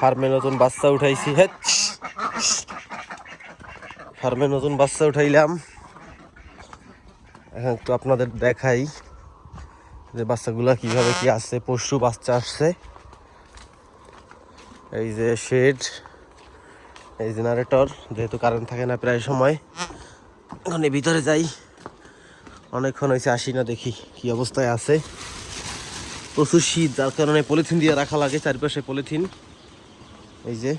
ফার্মে নতুন বাচ্চা উঠাইছি। ফার্মে নতুন বাচ্চা উঠাইলাম। এখন একটু আপনাদের দেখাই যে বাচ্চাগুলা কিভাবে কি আসছে। পশু বাচ্চা আসছে। এই যে শেড, এই জেনারেটর, যেহেতু কারেন্ট থাকে না প্রায় সময়। এখন ভিতরে যাই, অনেকক্ষণ হয়েছে আসি না, দেখি কি অবস্থায় আছে। প্রচুর শীত, যার কারণে পলিথিন দিয়ে রাখা লাগে, চারপাশে পলিথিন। এই যে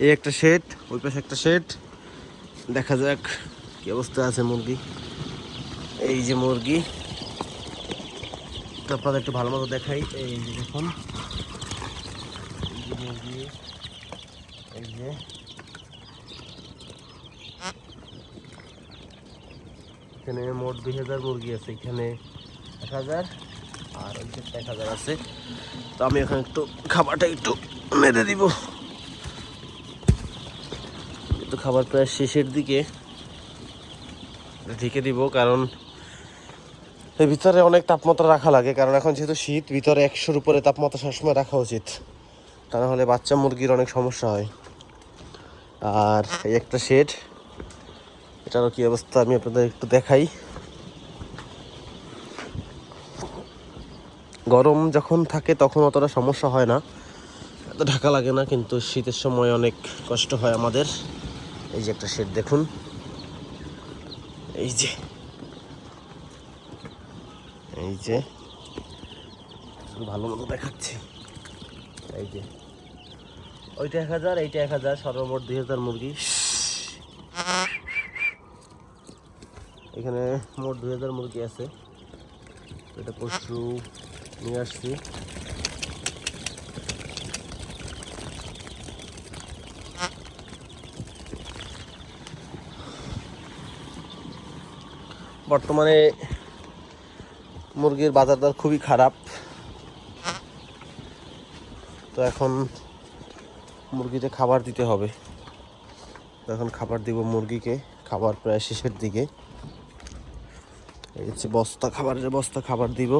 এই একটা শেড, ওই পাশে একটা শেড। দেখা যাক কি অবস্থা আছে মুরগি। এই যে মুরগি, আপনাদের একটু ভালো মতো দেখাই। এই যে দেখুন, এই যে মুরগি, এই যে এখানে মোট 2000 মুরগি আছে। এখানে 1000 আর ওই যে 1000 আছে। তো আমি এখন একটু খাবারটা একটু মেরে দিব। একটু খাবার প্রায় শেষের দিকে ঢেকে দিব, কারণ এর ভিতরে অনেক তাপমাত্রা রাখা লাগে। কারণ এখন যেহেতু শীত, ভিতরে 100-র উপরে তাপমাত্রা সবসময় রাখা উচিত, তা না হলে বাচ্চা মুরগির অনেক সমস্যা হয়। আর এই একটা শেড, এটারও কি অবস্থা আমি আপনাদের একটু দেখাই। গরম যখন থাকে তখন অতটা সমস্যা হয় না, এত ঢাকা লাগে না, কিন্তু শীতের সময় অনেক কষ্ট হয় আমাদের। এই যে একটা শেড দেখুন, এই যে এই যে ভালো মতো দেখাচ্ছি। এই যে ওইটা 1000, এইটা 1000, সর্বমোট 2000 মুরগি। এখানে মোট 2000 মুরগি আছে। এটা পশু নিয়ে আসছি। বর্তমানে মুরগির বাজার দর খুবই খারাপ। তো এখন মুরগিতে খাবার দিতে হবে। তো এখন খাবার দিব মুরগিকে, খাবার প্রায় শেষের দিকে। এই হচ্ছে বস্তা, খাবারের বস্তা, খাবার দিব।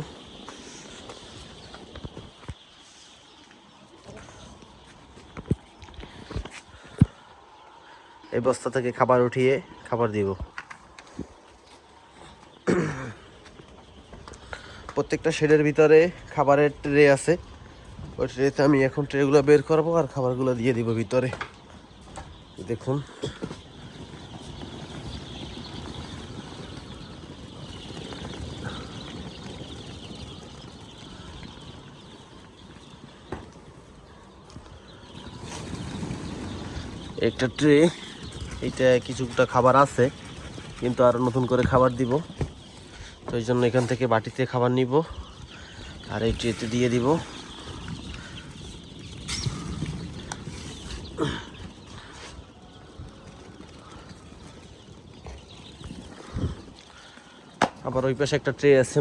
এই বস্তা থেকে খাবার উঠিয়ে খাবার দিব। প্রত্যেকটা শেডের ভিতরে খাবারের ট্রে আছে। ওই ট্রেতে আমি এখন ট্রেগুলো বের করবো আর খাবারগুলো দিয়ে দিব ভিতরে। দেখুন, একটা ট্রে, এইটা কিছুটা খাবার আছে, কিন্তু আর নতুন করে খাবার দিব। তো এই জন্য এখান থেকে বাটিতে খাবার নিব আর এই ট্রেতে দিয়ে দিব। আবার ওই পাশে একটা ট্রে আছে।